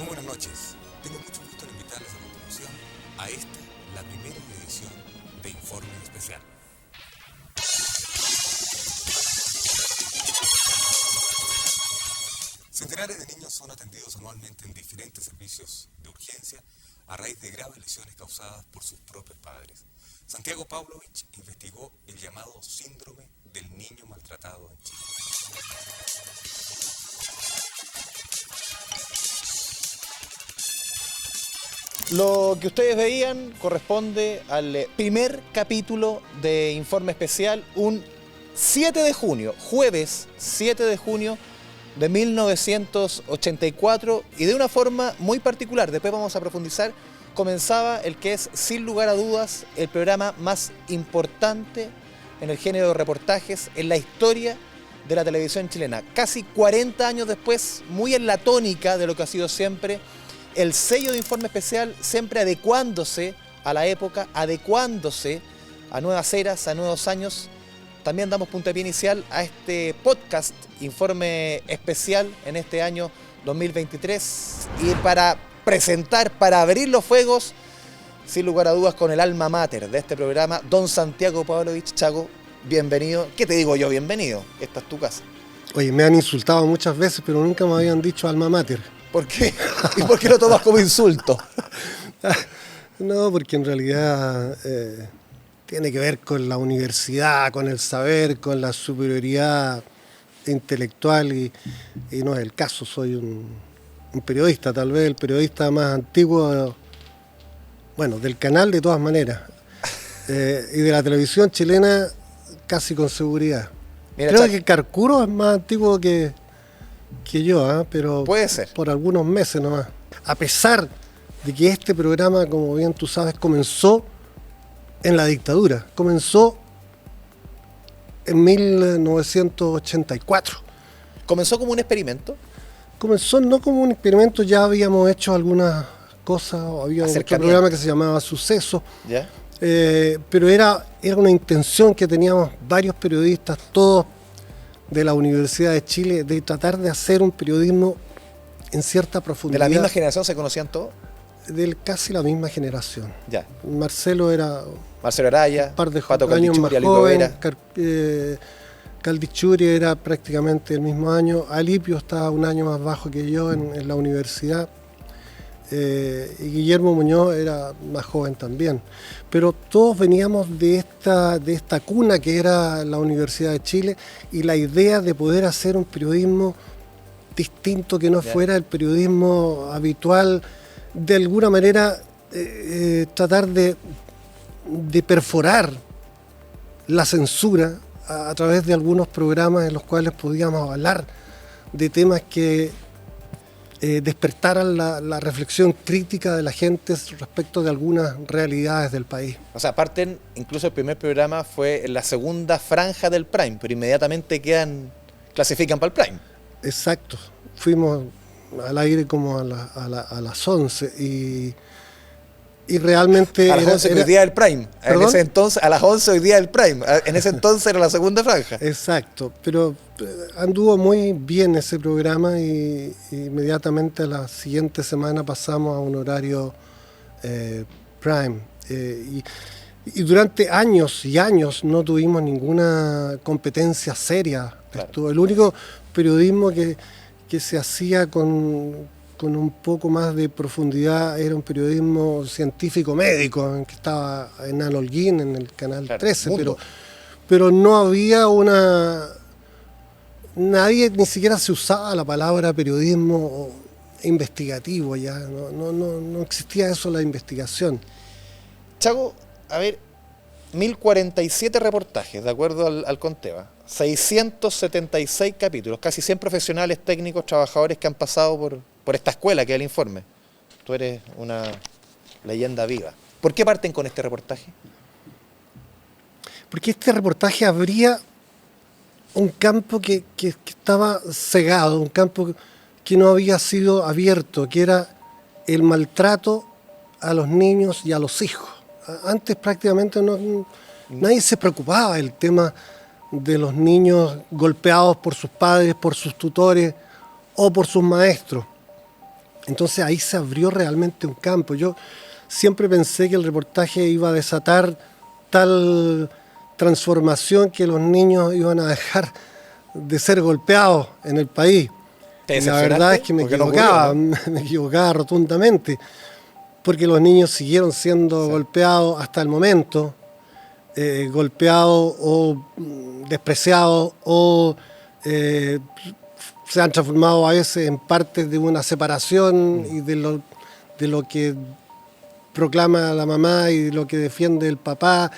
Muy buenas noches. Tengo mucho gusto en invitarles a continuación a esta, la primera edición de Informe Especial. Centenares de niños son atendidos anualmente en diferentes servicios de urgencia a raíz de graves lesiones causadas por sus propios padres. Santiago Pavlovich investigó el llamado síndrome del niño maltratado en Chile. Lo que ustedes veían corresponde al primer capítulo de Informe Especial, un 7 de junio, jueves 7 de junio de 1984, y de una forma muy particular, después vamos a profundizar, comenzaba el que es, sin lugar a dudas, el programa más importante en el género de reportajes en la historia de la televisión chilena. Casi 40 años después, muy en la tónica de lo que ha sido siempre el sello de Informe Especial, siempre adecuándose a la época, adecuándose a nuevas eras, a nuevos años. También damos puntapié inicial a este podcast, Informe Especial, en este año 2023. Y para presentar, para abrir los fuegos, sin lugar a dudas, con el alma mater de este programa, don Santiago Pavlovich. Chago, bienvenido. ¿Qué te digo yo? Bienvenido. Esta es tu casa. Oye, me han insultado muchas veces, pero nunca me habían dicho alma mater. ¿Por qué? ¿Y por qué lo tomas como insulto? No, porque en realidad tiene que ver con la universidad, con el saber, con la superioridad intelectual y no es el caso. Soy un periodista, tal vez el periodista más antiguo, bueno, del canal de todas maneras, y de la televisión chilena casi con seguridad. Mira, creo que Carcuro es más antiguo que yo, pero puede ser. Por algunos meses nomás. A pesar de que este programa, como bien tú sabes, comenzó en la dictadura, comenzó en 1984. ¿Comenzó como un experimento? Comenzó no como un experimento, ya habíamos hecho algunas cosas, había otro programa que se llamaba Suceso, ¿ya? Pero era una intención que teníamos varios periodistas, todos de la Universidad de Chile, de tratar de hacer un periodismo en cierta profundidad. ¿De la misma generación se conocían todos? De casi la misma generación. Ya. Marcelo Araya, un par de Pato años más Caldichuri, joven, Caldichuri era prácticamente el mismo año, Alipio estaba un año más bajo que yo en la universidad, y Guillermo Muñoz era más joven también. Pero todos veníamos de esta cuna que era la Universidad de Chile, y la idea de poder hacer un periodismo distinto, que no fuera el periodismo habitual, de alguna manera tratar de perforar la censura a través de algunos programas en los cuales podíamos hablar de temas que despertaran la reflexión crítica de la gente respecto de algunas realidades del país. O sea, parten, incluso el primer programa fue en la segunda franja del Prime, pero inmediatamente clasifican para el Prime. Exacto, fuimos al aire como a las 11 y realmente... A las 11 hoy día del Prime. En ese entonces, a las 11 hoy día del Prime. En ese entonces era la segunda franja. Exacto, pero anduvo muy bien ese programa y inmediatamente a la siguiente semana pasamos a un horario Prime. Y durante años y años no tuvimos ninguna competencia seria. Claro. El único periodismo que se hacía con un poco más de profundidad era un periodismo científico-médico, que estaba en Holguín, en el Canal 13, pero no había nadie ni siquiera se usaba la palabra periodismo investigativo ya, no existía eso, la investigación. Chago, a ver, 1047 reportajes, de acuerdo al Conteva, 676 capítulos, casi 100 profesionales, técnicos, trabajadores que han pasado por esta escuela que es el Informe. Tú eres una leyenda viva. ¿Por qué parten con este reportaje? Porque este reportaje abría un campo que estaba cegado, un campo que no había sido abierto, que era el maltrato a los niños y a los hijos. Antes prácticamente nadie se preocupaba del tema de los niños golpeados por sus padres, por sus tutores o por sus maestros. Entonces ahí se abrió realmente un campo. Yo siempre pensé que el reportaje iba a desatar tal transformación que los niños iban a dejar de ser golpeados en el país. ¿Te La verdad es que me decepcionaste? Porque equivocaba, no ocurrió, ¿no? me equivocaba rotundamente, porque los niños siguieron siendo golpeados hasta el momento, golpeados o despreciados o se han transformado a veces en parte de una separación y de lo que proclama la mamá y de lo que defiende el papá.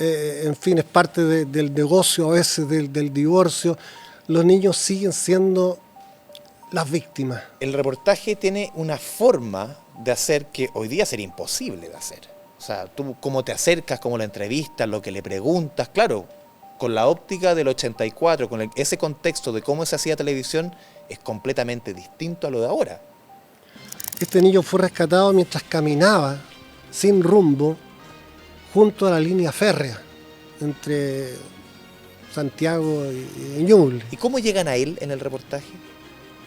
En fin, es parte del negocio a veces del divorcio. Los niños siguen siendo las víctimas. El reportaje tiene una forma de hacer que hoy día sería imposible de hacer. O sea, tú cómo te acercas, cómo lo entrevistas, lo que le preguntas, claro, con la óptica del 84, con ese contexto de cómo se hacía televisión, es completamente distinto a lo de ahora. Este niño fue rescatado mientras caminaba sin rumbo junto a la línea férrea entre Santiago y Ñuble. ¿Y cómo llegan a él en el reportaje?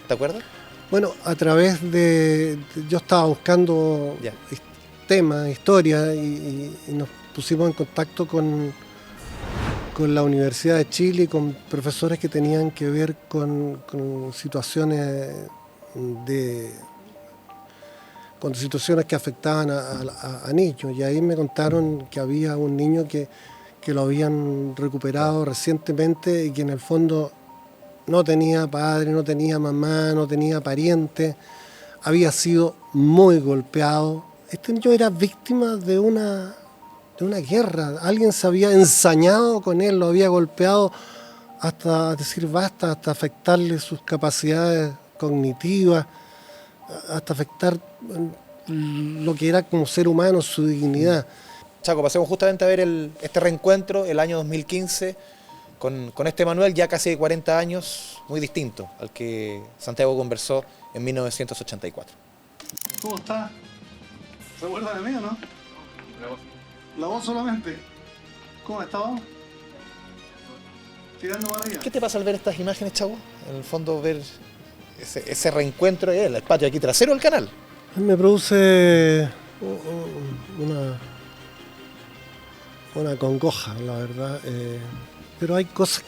¿Te acuerdas? Bueno, a través yo estaba buscando Ya. temas, historias, y nos pusimos en contacto con la Universidad de Chile y con profesores que tenían que ver con situaciones que afectaban a niños. Y ahí me contaron que había un niño que lo habían recuperado recientemente y que en el fondo no tenía padre, no tenía mamá, no tenía pariente, había sido muy golpeado. Este niño era víctima de una guerra. Alguien se había ensañado con él, lo había golpeado hasta decir basta, hasta afectarle sus capacidades cognitivas, hasta afectar lo que era como ser humano, su dignidad. Chaco, pasemos justamente a ver este reencuentro, el año 2015, con este Manuel, ya casi de 40 años, muy distinto al que Santiago conversó en 1984. ¿Cómo está? ¿Se acuerda de mí o no? La voz solamente. ¿Cómo estaba? Tirando para arriba. ¿Qué te pasa al ver estas imágenes, Chaco? En el fondo, ver ese reencuentro en el patio aquí trasero del canal. Me produce una congoja, la verdad. Pero hay cosas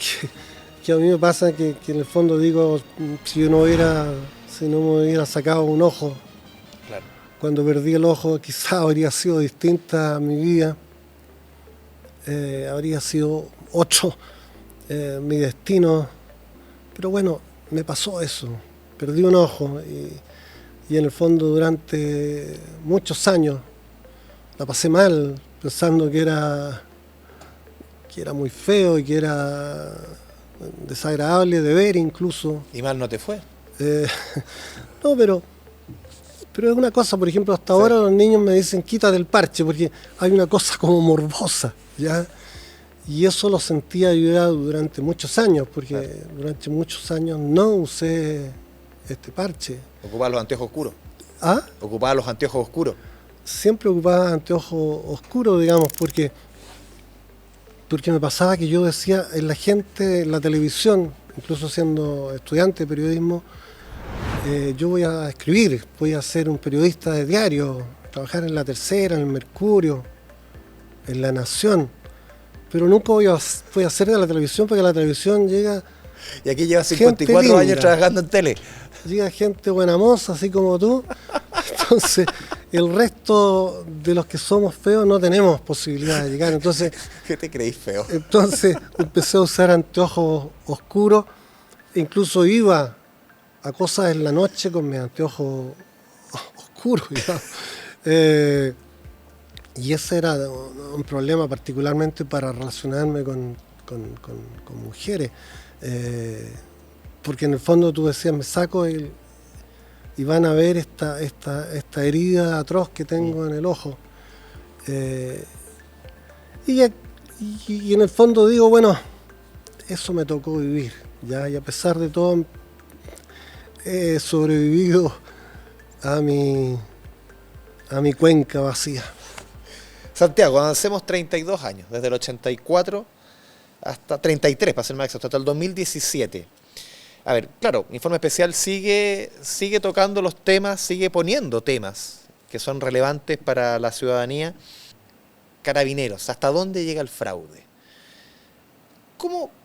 que a mí me pasan que en el fondo digo, si no me hubiera sacado un ojo, Claro. cuando perdí el ojo quizás habría sido distinta mi vida, habría sido otro mi destino. Pero bueno, me pasó eso, perdí un ojo y en el fondo durante muchos años la pasé mal, pensando que era muy feo y que era desagradable de ver incluso. ¿Y mal no te fue? No, pero es una cosa, por ejemplo, hasta ahora los niños me dicen quítate el parche, porque hay una cosa como morbosa, ¿ya? Y eso lo sentía yo ya durante muchos años, porque durante muchos años no usé este parche. Ocupaba los anteojos oscuros. ¿Ah? Ocupaba los anteojos oscuros. Siempre ocupaba anteojos oscuros, digamos, porque me pasaba que yo decía, en la gente, en la televisión, incluso siendo estudiante de periodismo, yo voy a escribir, voy a ser un periodista de diario, trabajar en La Tercera, en El Mercurio, en La Nación, pero nunca voy a hacer de la televisión, porque la televisión llega... Y aquí llevas Gente 54 años linda. trabajando en tele. Llega gente buena moza, así como tú. Entonces, el resto de los que somos feos no tenemos posibilidad de llegar. Entonces ¿Qué te creís feo? empecé a usar anteojos oscuros. Incluso iba a cosas en la noche con mis anteojos oscuros, digamos. Y ese era un problema particularmente para relacionarme con mujeres. Porque en el fondo tú decías, me saco y van a ver esta herida atroz que tengo en el ojo. Y en el fondo digo, bueno, eso me tocó vivir, ¿ya? Y a pesar de todo he sobrevivido a mi cuenca vacía. Santiago, avancemos 32 años, desde el 84 hasta 33, para ser más exacto, hasta el 2017. A ver, claro, Informe Especial sigue tocando los temas, sigue poniendo temas que son relevantes para la ciudadanía. Carabineros, ¿hasta dónde llega el fraude?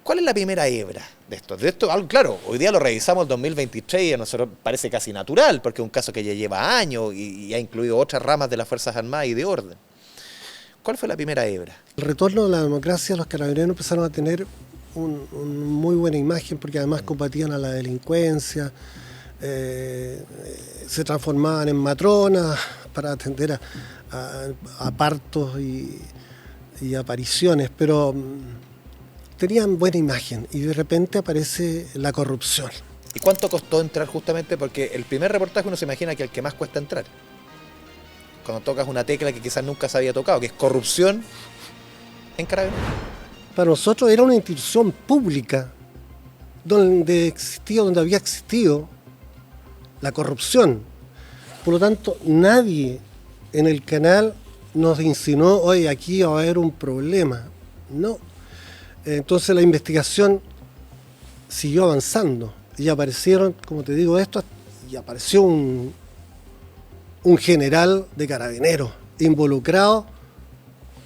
¿Cuál es la primera hebra de esto? Claro, hoy día lo revisamos el 2023 y a nosotros parece casi natural, porque es un caso que ya lleva años y ha incluido otras ramas de las Fuerzas Armadas y de orden. ¿Cuál fue la primera hebra? El retorno de la democracia, los carabineros empezaron a tener una muy buena imagen, porque además combatían a la delincuencia, se transformaban en matronas para atender a partos y apariciones, pero tenían buena imagen y de repente aparece la corrupción. ¿Y cuánto costó entrar justamente? Porque el primer reportaje uno se imagina que el que más cuesta entrar, cuando tocas una tecla que quizás nunca se había tocado, que es corrupción en Carabineros. Para nosotros era una institución pública donde había existido la corrupción. Por lo tanto, nadie en el canal nos insinuó, oye, aquí va a haber un problema. No. Entonces la investigación siguió avanzando y aparecieron, como te digo, y apareció un general de Carabineros involucrado,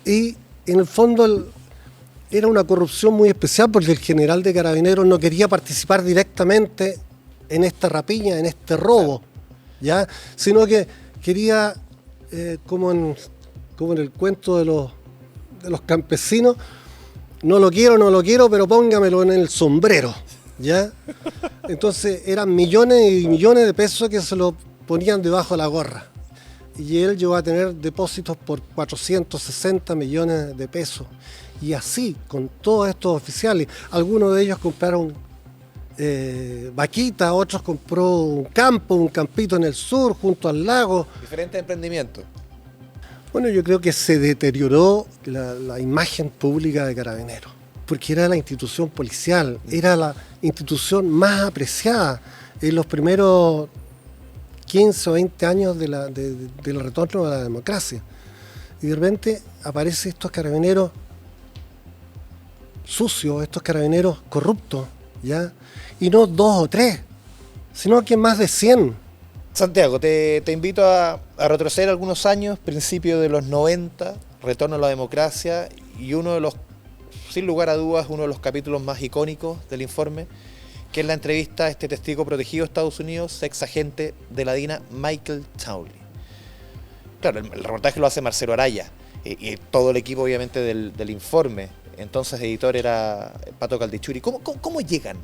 y en el fondo era una corrupción muy especial, porque el general de Carabineros no quería participar directamente en esta rapiña, en este robo, ¿ya? Sino que quería, como en el cuento de los campesinos, no lo quiero, pero póngamelo en el sombrero, ¿ya? Entonces eran millones y millones de pesos que se lo ponían debajo de la gorra. Y él llegó a tener depósitos por 460 millones de pesos. Y así, con todos estos oficiales, algunos de ellos compraron vaquitas, otros compró un campito en el sur, junto al lago. Diferentes emprendimientos. Bueno, yo creo que se deterioró la imagen pública de Carabineros, porque era la institución policial, era la institución más apreciada en los primeros 15 o 20 años del retorno a la democracia. Y de repente aparecen estos carabineros sucios, estos carabineros corruptos, ¿ya? Y no 2 o 3, sino que más de 100. Santiago, te invito a retroceder algunos años, principios de los 90, retorno a la democracia, y sin lugar a dudas, uno de los capítulos más icónicos del informe, que es la entrevista a este testigo protegido de Estados Unidos, ex agente de la DINA, Michael Townley. Claro, el reportaje lo hace Marcelo Araya, y todo el equipo obviamente del informe. Entonces editor era Pato Caldichuri. ¿Cómo llegan?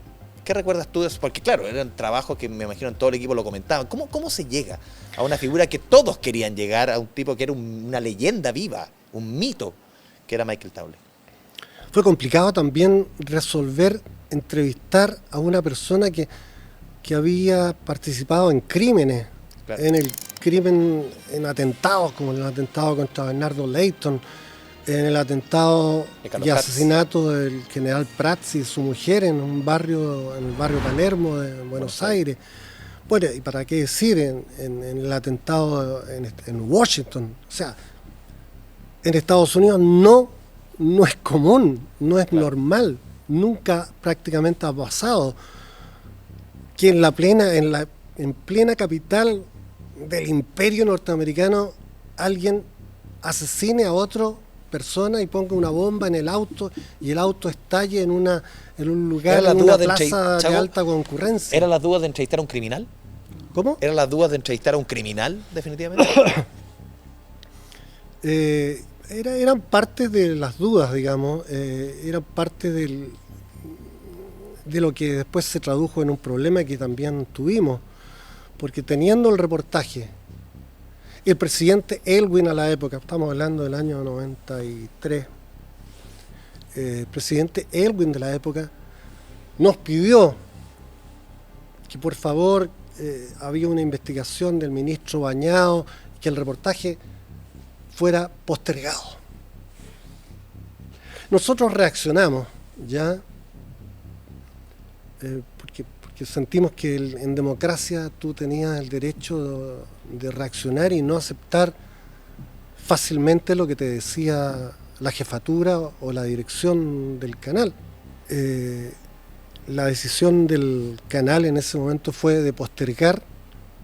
¿Qué recuerdas tú de eso? Porque claro, eran trabajos que me imagino en todo el equipo lo comentaban. ¿Cómo se llega a una figura que todos querían llegar, a un tipo que era una leyenda viva, un mito, que era Michael Townley? Fue complicado también entrevistar a una persona que había participado en crímenes, claro, en atentados, como el atentado contra Bernardo Leighton, en el atentado y asesinato del general Prats y su mujer en el barrio Palermo de Buenos Aires. Bueno, y para qué decir, en el atentado en Washington. O sea, en Estados Unidos no es común, no es normal, nunca prácticamente ha pasado que en plena capital del imperio norteamericano alguien asesine a otra persona y ponga una bomba en el auto y el auto estalle en un lugar, en una plaza de alta concurrencia. ¿Eran las dudas de entrevistar a un criminal? ¿Cómo? ¿Eran las dudas de entrevistar a un criminal, definitivamente? Eran parte de las dudas, digamos, eran parte de lo que después se tradujo en un problema que también tuvimos, porque teniendo el reportaje, el presidente Elwin a la época, estamos hablando del año 93, el presidente Elwin de la época nos pidió que por favor había una investigación del ministro Bañado, que el reportaje fuera postergado. Nosotros reaccionamos, ¿ya? Porque sentimos que en democracia tú tenías el derecho de reaccionar y no aceptar fácilmente lo que te decía la jefatura o la dirección del canal. la decisión del canal en ese momento fue de postergar,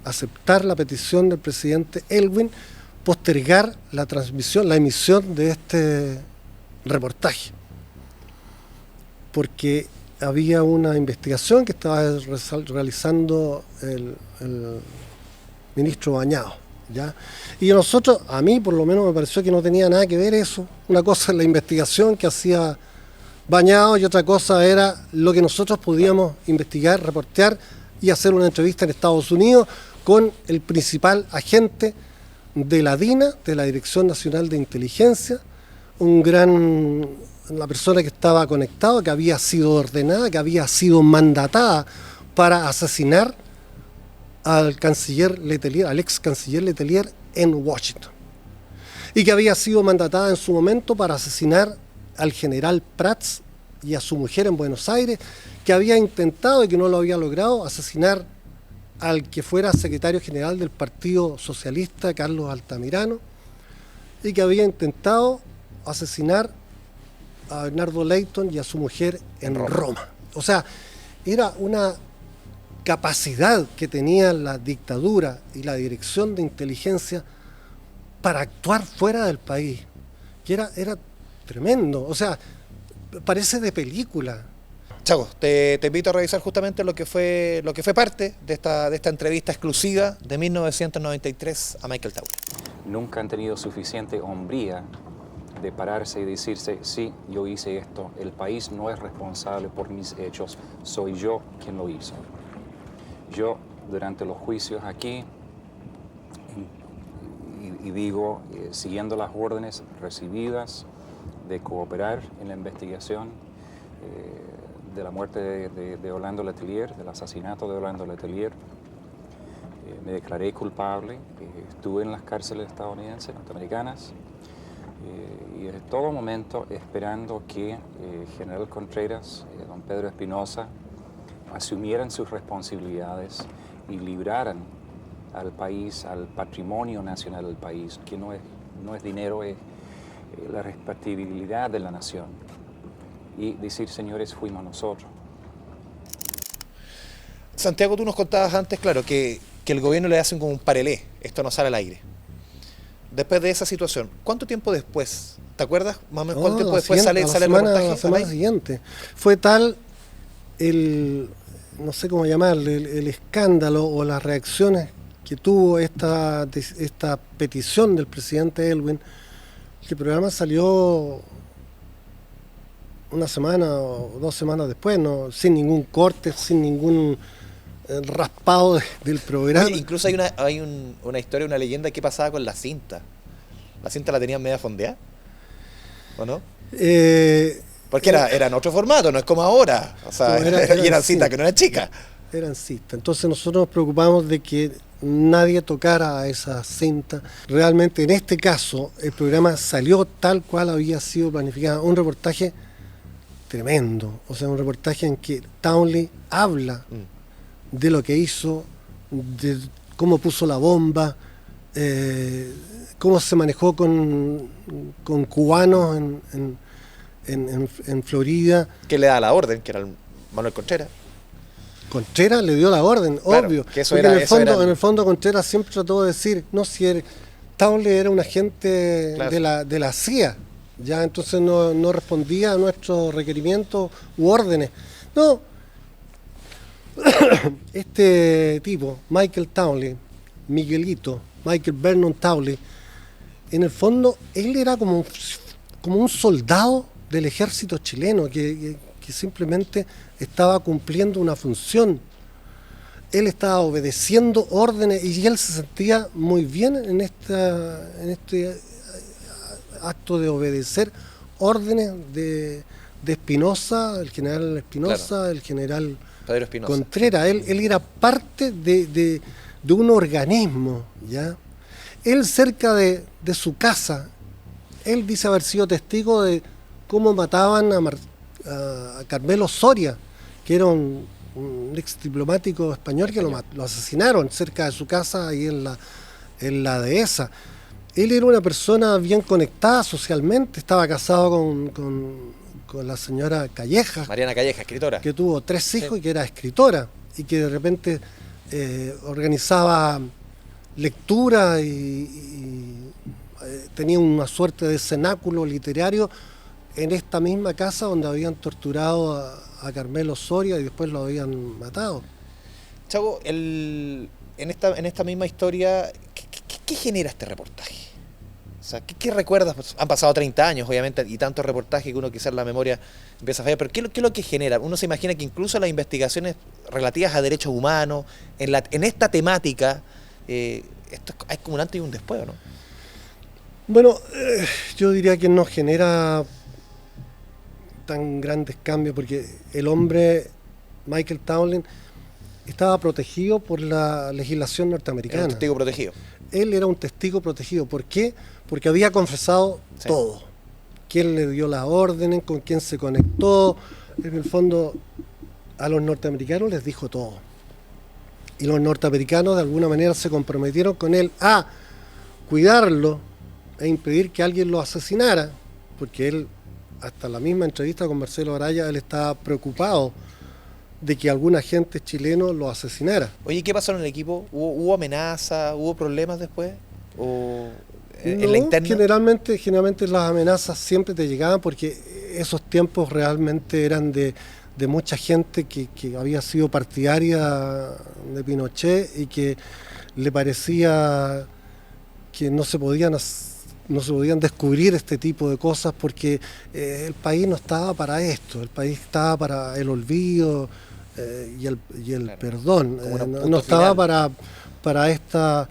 aceptar la petición del presidente Elwin, postergar la transmisión, la emisión de este reportaje, porque había una investigación que estaba realizando el ministro Bañado, ¿ya? Y nosotros, a mí por lo menos me pareció que no tenía nada que ver eso. Una cosa es la investigación que hacía Bañado y otra cosa era lo que nosotros podíamos investigar, reportear y hacer una entrevista en Estados Unidos con el principal agente de la DINA, de la Dirección Nacional de Inteligencia, la persona que estaba conectado, que había sido ordenada, que había sido mandatada para asesinar al canciller Letelier, al ex canciller Letelier en Washington, y que había sido mandatada en su momento para asesinar al general Prats y a su mujer en Buenos Aires, que había intentado y que no lo había logrado asesinar al que fuera secretario general del Partido Socialista, Carlos Altamirano, y que había intentado asesinar a Bernardo Leighton y a su mujer en Roma. O sea, era una capacidad que tenía la dictadura y la dirección de inteligencia para actuar fuera del país, que era tremendo. O sea, parece de película. Chaco, te invito a revisar justamente lo que fue parte de esta entrevista exclusiva de 1993 a Michael Townley. Nunca han tenido suficiente hombría de pararse y decirse, sí, yo hice esto, el país no es responsable por mis hechos, soy yo quien lo hizo. Yo, durante los juicios aquí, y digo, siguiendo las órdenes recibidas de cooperar en la investigación de la muerte de Orlando Letelier, del asesinato de Orlando Letelier, me declaré culpable, estuve en las cárceles estadounidenses, norteamericanas, y en todo momento esperando que General Contreras, don Pedro Espinosa, asumieran sus responsabilidades y libraran al país, al patrimonio nacional del país, que no es dinero, es la respetabilidad de la nación. Y decir, señores, fuimos nosotros. Santiago, tú nos contabas antes, claro, que el gobierno le hacen como un parelé, esto no sale al aire. Después de esa situación, ¿cuánto tiempo después? ¿Te acuerdas más o menos cuánto tiempo después sale el reportaje? La semana siguiente. Fue tal no sé cómo llamarle, el escándalo o las reacciones que tuvo esta petición del presidente Elwin, que el programa salió una semana o 2 semanas después, ¿no? Sin ningún corte, sin ningún raspado del programa. Oye, incluso hay una historia, una leyenda que pasaba con la cinta. ¿La cinta la tenían media fondeada? ¿O no? Porque era en otro formato, no es como ahora. O sea, y eran cintas que no eran chicas. Eran cintas. Entonces nosotros nos preocupamos de que nadie tocara a esa cinta. Realmente en este caso el programa salió tal cual había sido planificado. Un reportaje tremendo. O sea, un reportaje en que Townley habla de lo que hizo, de cómo puso la bomba, cómo se manejó con cubanos en Florida. Que le da la orden, que era el Manuel Contreras. Contreras le dio la orden, claro, obvio. Que eso en el fondo Contreras siempre trató de decir, no, si Townley era un agente claro, de la CIA, ya entonces no respondía a nuestros requerimientos u órdenes. No, este tipo, Michael Townley, Michael Vernon Townley, en el fondo él era como un soldado del ejército chileno que simplemente estaba cumpliendo una función. Él estaba obedeciendo órdenes y él se sentía muy bien en este acto de obedecer órdenes de Espinosa, el general Espinosa, claro, el general Pedro Espinosa. Contreras. Él era parte de un organismo, ¿ya? Él cerca de su casa, él dice haber sido testigo de cómo mataban a Carmelo Soria, que era un ex diplomático español que lo asesinaron cerca de su casa ahí en la dehesa. Él era una persona bien conectada socialmente, estaba casado con con la señora Calleja, Mariana Calleja, escritora. que tuvo 3 hijos Sí. y que era escritora, y que de repente organizaba lectura y tenía una suerte de cenáculo literario en esta misma casa donde habían torturado a Carmelo Soria y después lo habían matado. Chago, en esta misma historia, ¿qué genera este reportaje? O sea, ¿qué recuerdas? Pues, han pasado 30 años, obviamente, y tantos reportajes que uno quizás la memoria empieza a fallar, pero ¿qué es lo que genera? Uno se imagina que incluso las investigaciones relativas a derechos humanos, en esta temática, esto hay como un antes y un después, ¿no? Bueno, yo diría que no genera tan grandes cambios porque el hombre, Michael Townley, estaba protegido por la legislación norteamericana. Era un testigo protegido. Él era un testigo protegido. ¿Por qué? Porque había confesado Sí. todo. Quién le dio las órdenes, con quién se conectó. En el fondo, a los norteamericanos les dijo todo. Y los norteamericanos de alguna manera se comprometieron con él a cuidarlo e impedir que alguien lo asesinara, porque él, hasta la misma entrevista con Marcelo Araya, él estaba preocupado de que algún agente chileno lo asesinara. Oye, ¿qué pasó en el equipo? ¿Hubo amenazas? ¿Hubo problemas después? ¿O en No, la interna? generalmente las amenazas siempre te llegaban porque esos tiempos realmente eran de mucha gente que había sido partidaria de Pinochet y que le parecía que no se podían descubrir este tipo de cosas porque el país no estaba para esto, el país estaba para el olvido y el Claro. perdón, Como un punto no estaba final. para estas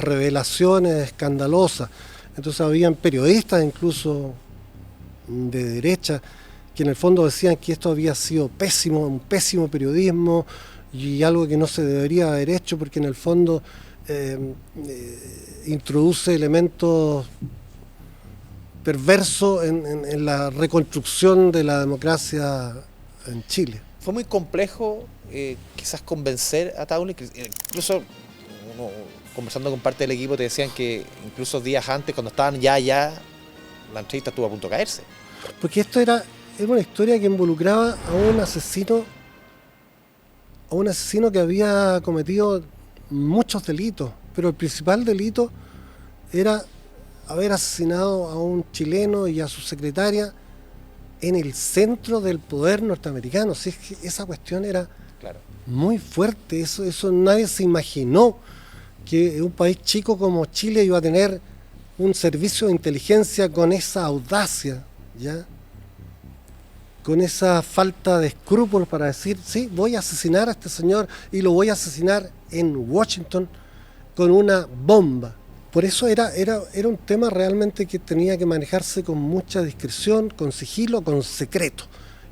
revelaciones escandalosas. Entonces habían periodistas incluso de derecha que en el fondo decían que esto había sido pésimo, un pésimo periodismo y algo que no se debería haber hecho porque en el fondo introduce elementos perversos en la reconstrucción de la democracia en Chile. Fue muy complejo quizás convencer a Townley, que incluso uno, conversando con parte del equipo te decían que incluso días antes, cuando estaban ya, la entrevista estuvo a punto de caerse. Porque esto era una historia que involucraba a un asesino que había cometido muchos delitos, pero el principal delito era haber asesinado a un chileno y a su secretaria en el centro del poder norteamericano. Si es que esa cuestión era Claro. muy fuerte, eso nadie se imaginó que un país chico como Chile iba a tener un servicio de inteligencia con esa audacia, ¿ya? Con esa falta de escrúpulos para decir, sí, voy a asesinar a este señor y lo voy a asesinar en Washington con una bomba. Por eso era un tema realmente que tenía que manejarse con mucha discreción, con sigilo, con secreto.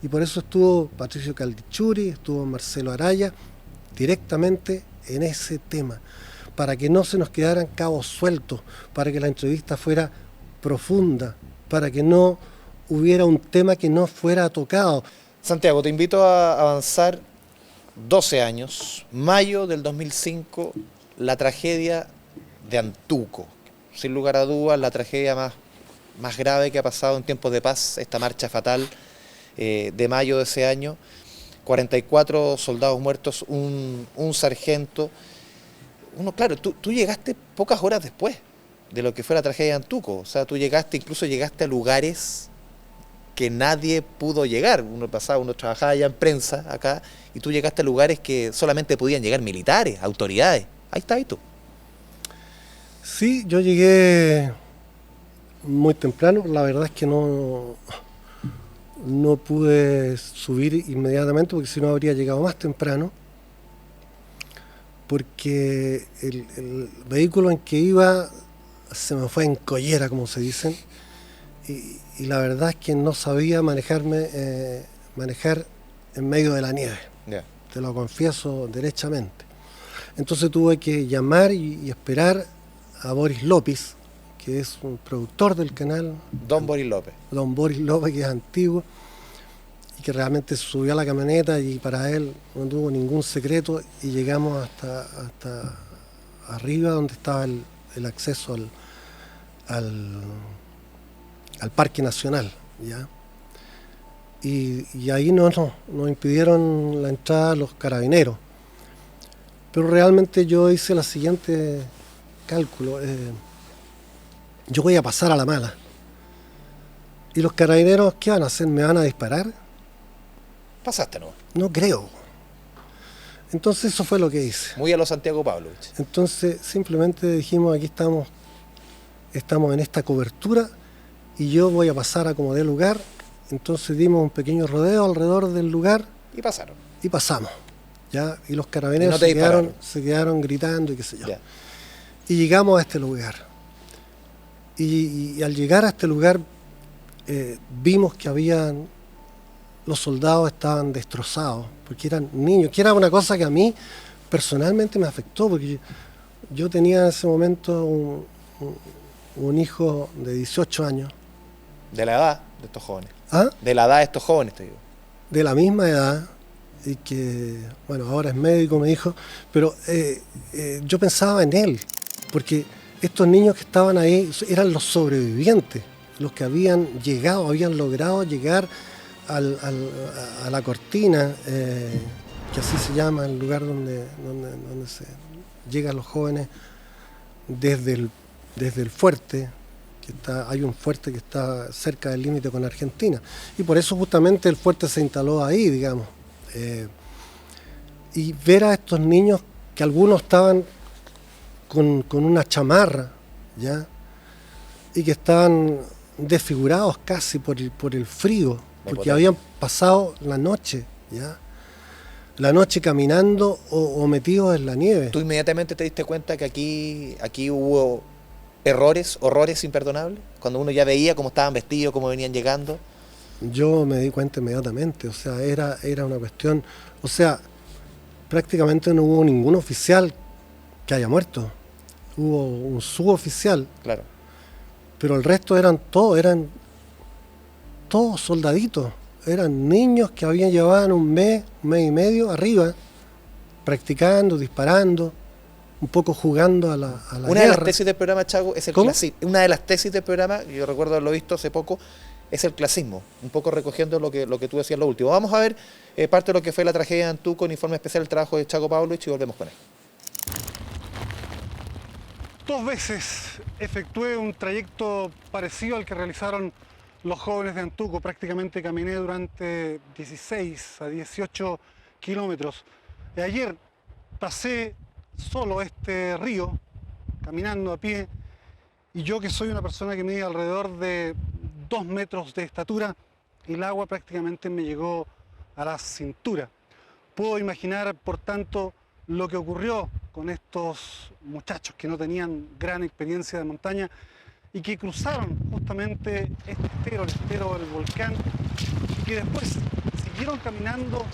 Y por eso estuvo Patricio Caldichuri, estuvo Marcelo Araya directamente en ese tema, para que no se nos quedaran cabos sueltos, para que la entrevista fuera profunda, para que no hubiera un tema que no fuera tocado. Santiago, te invito a avanzar 12 años, mayo del 2005, la tragedia de Antuco. Sin lugar a dudas, la tragedia más grave que ha pasado en tiempos de paz, esta marcha fatal de mayo de ese año. 44 soldados muertos, un sargento. Claro, tú llegaste pocas horas después de lo que fue la tragedia de Antuco. O sea, tú incluso llegaste a lugares que nadie pudo llegar. Uno trabajaba ya en prensa acá, y tú llegaste a lugares que solamente podían llegar militares, autoridades. Ahí está, ahí tú. Sí, yo llegué muy temprano, la verdad es que no pude subir inmediatamente porque si no habría llegado más temprano, porque el vehículo en que iba se me fue en collera, como se dicen, y la verdad es que no sabía manejar en medio de la nieve, Yeah. te lo confieso derechamente. Entonces tuve que llamar y esperar a Boris López, que es un productor del canal, Don Boris López. don Boris López, que es antiguo, y que realmente subió a la camioneta y para él no tuvo ningún secreto, y llegamos hasta arriba donde estaba el acceso al Parque Nacional, ¿ya? y ahí nos impidieron la entrada los carabineros. Pero realmente yo hice la siguiente cálculo. Yo voy a pasar a la mala. ¿Y los carabineros qué van a hacer? ¿Me van a disparar? Pasaste, ¿no? No creo. Entonces eso fue lo que hice. Muy a los Santiago Pavlovich. Entonces simplemente dijimos, aquí estamos en esta cobertura y yo voy a pasar a como dé lugar. Entonces dimos un pequeño rodeo alrededor del lugar. Y pasaron. Y pasamos. ¿Ya? Y los carabineros Y no se quedaron gritando y qué sé yo. Ya. Y llegamos a este lugar. Y al llegar a este lugar vimos que los soldados estaban destrozados, porque eran niños, que era una cosa que a mí personalmente me afectó, porque yo tenía en ese momento un hijo de 18 años. De la edad de estos jóvenes. ¿Ah? De la edad de estos jóvenes, te digo. De la misma edad, y que, bueno, ahora es médico, me dijo, pero yo pensaba en él, porque estos niños que estaban ahí eran los sobrevivientes, los que habían logrado llegar a la cortina, que así se llama, el lugar donde se llegan los jóvenes desde el fuerte, hay un fuerte que está cerca del límite con Argentina, y por eso justamente el fuerte se instaló ahí, digamos. Y ver a estos niños que algunos estaban con una chamarra, ¿ya? Y que estaban desfigurados casi por el frío, porque habían pasado la noche, ¿ya? La noche caminando o metidos en la nieve. ¿Tú inmediatamente te diste cuenta que aquí hubo horrores imperdonables? Cuando uno ya veía cómo estaban vestidos, cómo venían llegando. Yo me di cuenta inmediatamente, o sea, era una cuestión, o sea, prácticamente no hubo ningún oficial que haya muerto. Hubo un suboficial, claro, pero el resto eran todos soldaditos, eran niños que habían llevado un mes y medio arriba, practicando, disparando, un poco jugando a la Una guerra. de las tesis del programa, Chago, es el ¿Cómo? clasismo. Una de las tesis del programa, yo recuerdo haberlo visto hace poco, es el clasismo, un poco recogiendo lo que tú decías lo último. Vamos a ver parte de lo que fue la tragedia de Antuco, en informe especial, el trabajo de Chago Pavlovich, y volvemos con él. 2 veces efectué un trayecto parecido al que realizaron los jóvenes de Antuco. Prácticamente caminé durante 16 a 18 kilómetros. Ayer pasé solo este río, caminando a pie, y yo, que soy una persona que mide alrededor de 2 metros de estatura, el agua prácticamente me llegó a la cintura. Puedo imaginar, por tanto, lo que ocurrió con estos muchachos que no tenían gran experiencia de montaña y que cruzaron justamente este estero, el estero del volcán, y que después siguieron caminando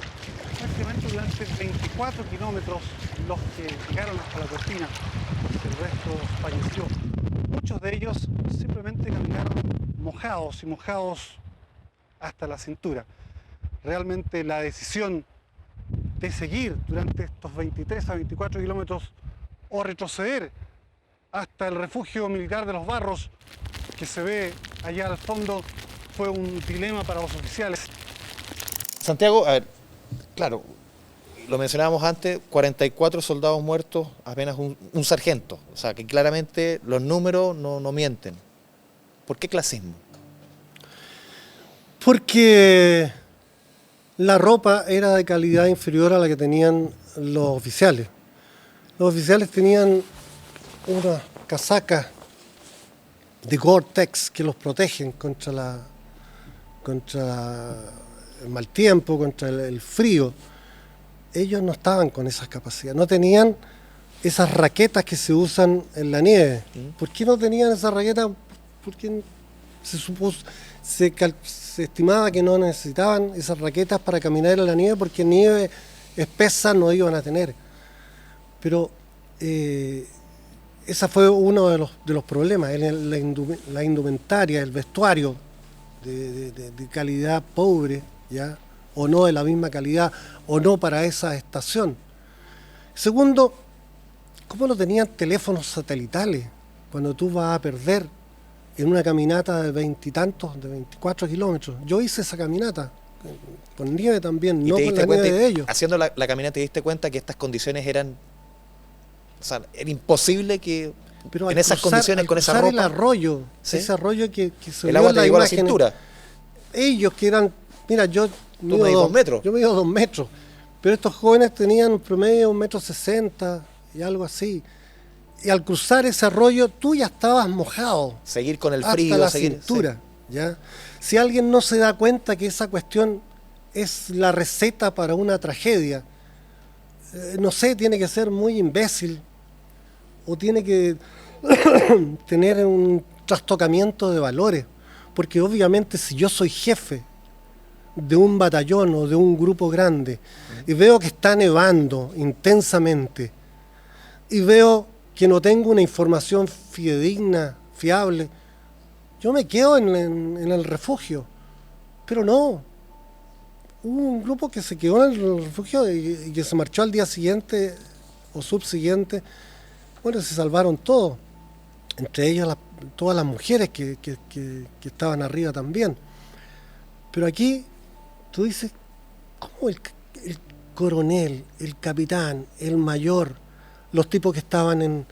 prácticamente durante 24 kilómetros los que llegaron hasta la cortina. El resto falleció. Muchos de ellos simplemente caminaron mojados hasta la cintura. Realmente la decisión de seguir durante estos 23 a 24 kilómetros o retroceder hasta el refugio militar de Los Barros, que se ve allá al fondo, fue un dilema para los oficiales. Santiago, a ver, claro, lo mencionábamos antes, 44 soldados muertos, apenas un sargento. O sea, que claramente los números no mienten. ¿Por qué clasismo? Porque la ropa era de calidad inferior a la que tenían los oficiales. Los oficiales tenían unas casacas de Gore-Tex que los protegen contra el mal tiempo, contra el frío. Ellos no estaban con esas capacidades, no tenían esas raquetas que se usan en la nieve. ¿Por qué no tenían esas raquetas? Porque se estimaba que no necesitaban esas raquetas para caminar en la nieve, porque nieve espesa no iban a tener. Pero ese fue uno de los problemas, la indumentaria, el vestuario de calidad pobre, ¿ya? O no de la misma calidad, o no para esa estación. Segundo, ¿cómo no tenían teléfonos satelitales cuando tú vas a perder en una caminata de 20 y tantos, de 24 kilómetros? Yo hice esa caminata con nieve también, ¿Y no te con diste la cuenta, nieve de ellos. haciendo la caminata, te diste cuenta que estas condiciones eran, o sea, era imposible que Pero en al esas cruzar- condiciones, al con esa cruzar ropa, el arroyo, ¿sí? ese arroyo que se el vio agua en te las llegó a la imágenes, cintura? ellos que eran, mira, yo mido medís 2 metros. Yo mido 2 metros, pero estos jóvenes tenían un promedio de 1,60 m y algo así. Y al cruzar ese arroyo tú ya estabas mojado Seguir con el hasta frío, la seguir, cintura, ¿ya? Si alguien no se da cuenta que esa cuestión es la receta para una tragedia, no sé, tiene que ser muy imbécil o tiene que tener un trastocamiento de valores, porque obviamente si yo soy jefe de un batallón o de un grupo grande y veo que está nevando intensamente y veo que no tengo una información fidedigna, fiable, yo me quedo en el refugio. Pero no, hubo un grupo que se quedó en el refugio y que se marchó al día siguiente o subsiguiente. Bueno, se salvaron todos, entre ellas todas las mujeres que estaban arriba también. Pero aquí tú dices, ¿cómo el coronel, el capitán, el mayor, los tipos que estaban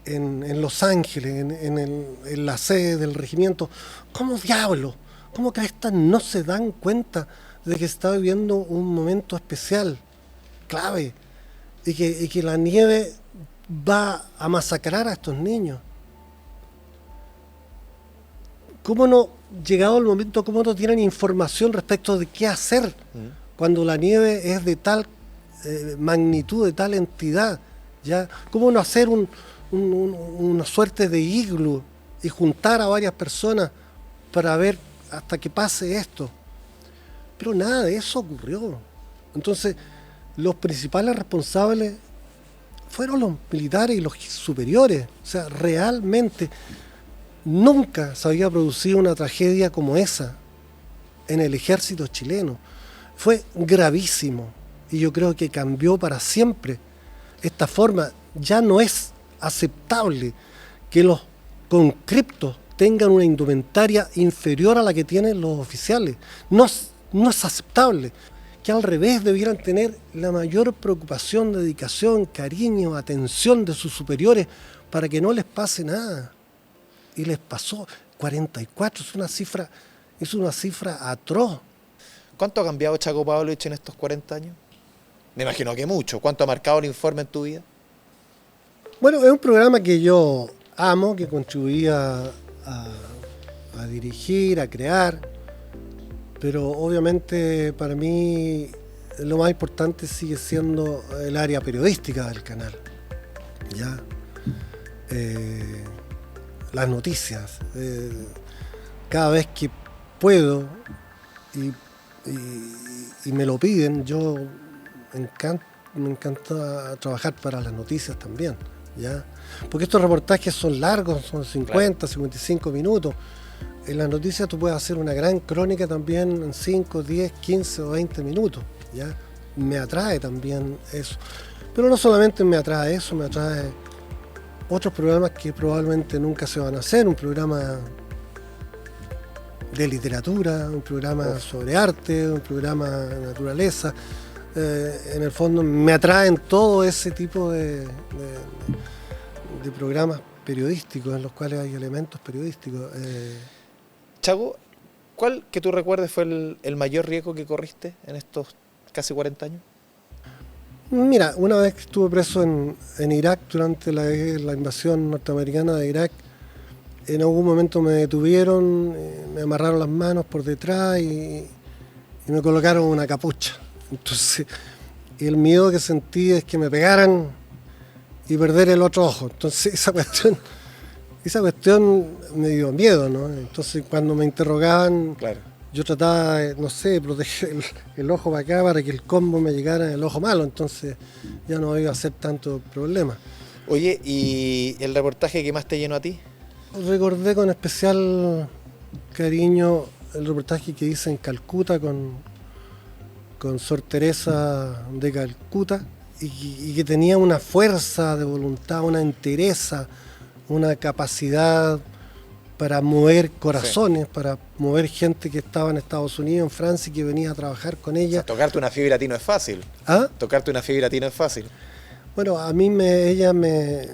en Los Ángeles, en la sede del regimiento, cómo diablos, cómo crestas no se dan cuenta de que se está viviendo un momento especial, clave, y que la nieve va a masacrar a estos niños? ¿Cómo no, llegado el momento, cómo no tienen información respecto de qué hacer cuando la nieve es de tal magnitud, de tal entidad? ¿Ya? ¿Cómo no hacer una suerte de iglú y juntar a varias personas para ver hasta que pase esto? Pero nada de eso ocurrió. Entonces, los principales responsables fueron los militares y los superiores. O sea, realmente nunca se había producido una tragedia como esa en el ejército chileno. Fue gravísimo y yo creo que cambió para siempre esta forma. Ya no es aceptable que los conscriptos tengan una indumentaria inferior a la que tienen los oficiales. No es aceptable. Que al revés debieran tener la mayor preocupación, dedicación, cariño, atención de sus superiores para que no les pase nada. Y les pasó. 44 es una cifra atroz. ¿Cuánto ha cambiado Chaco Pavlovich en estos 40 años? Me imagino que mucho. ¿Cuánto ha marcado el informe en tu vida? Bueno, es un programa que yo amo, que contribuía a dirigir, a crear, pero obviamente para mí lo más importante sigue siendo el área periodística del canal. ¿Ya? Las noticias. Cada vez que puedo y me lo piden, yo me encanta trabajar para las noticias también, ¿ya? Porque estos reportajes son largos, son 50, 55 minutos. En las noticias tú puedes hacer una gran crónica también en 5, 10, 15 o 20 minutos, ¿ya? Me atrae también eso. Pero no solamente me atrae eso, me atrae otros programas que probablemente nunca se van a hacer, un programa de literatura, un programa sobre arte, un programa de naturaleza. En el fondo me atraen todo ese tipo de programas periodísticos en los cuales hay elementos periodísticos. Chaco, ¿cuál que tú recuerdes fue el mayor riesgo que corriste en estos casi 40 años? Mira, una vez que estuve preso en Irak durante la invasión norteamericana de Irak, en algún momento me detuvieron, me amarraron las manos por detrás y me colocaron una capucha. Entonces, el miedo que sentí es que me pegaran y perder el otro ojo. Entonces, esa cuestión me dio miedo, ¿no? Entonces, cuando me interrogaban, claro, yo trataba, no sé, proteger el ojo para acá para que el combo me llegara en el ojo malo. Entonces, ya no iba a ser tanto problema. Oye, ¿y el reportaje que más te llenó a ti? Recordé con especial cariño el reportaje que hice en Calcuta con Sor Teresa de Calcuta y que tenía una fuerza de voluntad, una entereza, una capacidad para mover corazones, para mover gente que estaba en Estados Unidos, en Francia, y que venía a trabajar con O ella. sea, tocarte una fibra a ti no es fácil. ¿Ah? Tocarte una fibra a ti no es fácil. Bueno, a mí ella me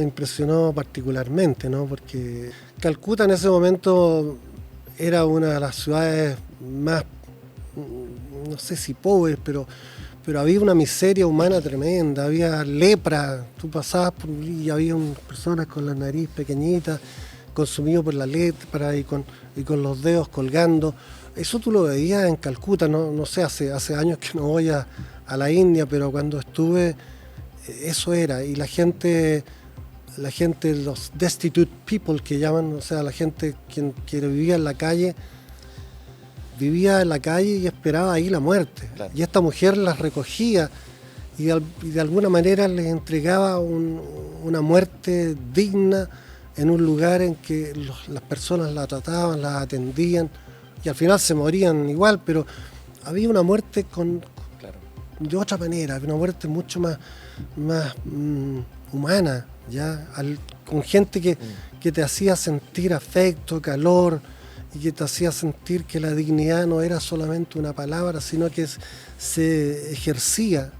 impresionó particularmente, ¿no? Porque Calcuta en ese momento era una de las ciudades más, no sé si pobres, pero había una miseria humana tremenda, había lepra, tú pasabas y había personas con la nariz pequeñita, consumido por la lepra y con los dedos colgando. Eso tú lo veías en Calcuta, no sé, hace años que no voy a la India, pero cuando estuve, eso era. Y la gente, los destitute people que llaman, o sea, la gente que vivía en la calle y esperaba ahí la muerte. Claro. Y esta mujer las recogía y de alguna manera les entregaba una muerte digna en un lugar en que las personas la trataban, la atendían y al final se morían igual, pero había una muerte Claro. de otra manera, una muerte mucho más humana, ¿ya? Con gente que te hacía sentir afecto, calor, y que te hacía sentir que la dignidad no era solamente una palabra, sino que se ejercía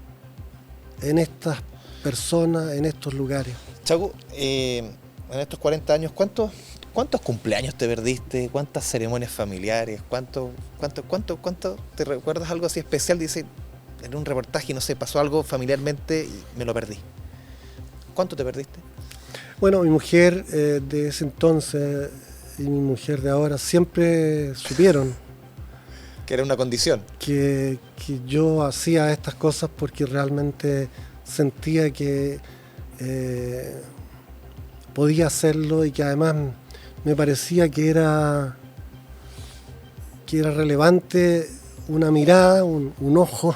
en estas personas, en estos lugares. Chaco, en estos 40 años, ¿cuántos cumpleaños te perdiste? ¿Cuántas ceremonias familiares? ¿Cuánto te recuerdas algo así especial? Dice, en un reportaje, no sé, pasó algo familiarmente y me lo perdí. ¿Cuánto te perdiste? Bueno, mi mujer de ese entonces y mi mujer de ahora siempre supieron Que era una condición. que yo hacía estas cosas porque realmente sentía que podía hacerlo y que además me parecía que era relevante una mirada, un ojo,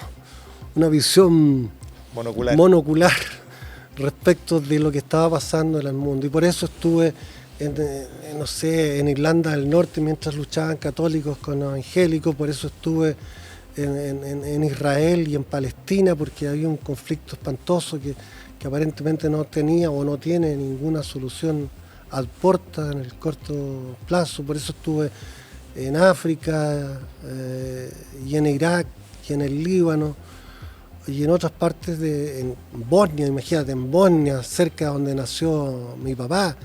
una visión monocular respecto de lo que estaba pasando en el mundo. Y por eso estuve en Irlanda del Norte mientras luchaban católicos con evangélicos, por eso estuve en Israel y en Palestina, porque había un conflicto espantoso que aparentemente no tenía o no tiene ninguna solución ad porta en el corto plazo. Por eso estuve en África y en Irak y en el Líbano y en otras partes en Bosnia, imagínate, en Bosnia, cerca de donde nació mi papá,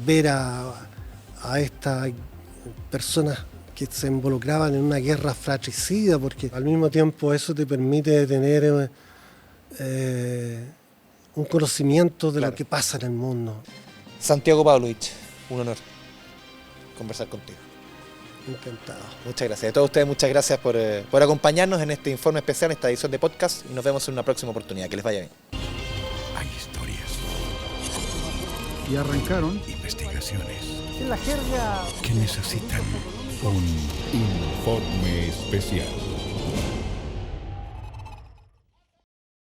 ver a estas personas que se involucraban en una guerra fratricida, porque al mismo tiempo eso te permite tener un conocimiento de Claro. lo que pasa en el mundo. Santiago Pavlovich, un honor conversar contigo. Encantado. Muchas gracias. A todos ustedes, muchas gracias por acompañarnos en este informe especial, en esta edición de podcast, y nos vemos en una próxima oportunidad. Que les vaya bien. Hay historias, Y arrancaron investigaciones en la jerga que necesitan un informe especial.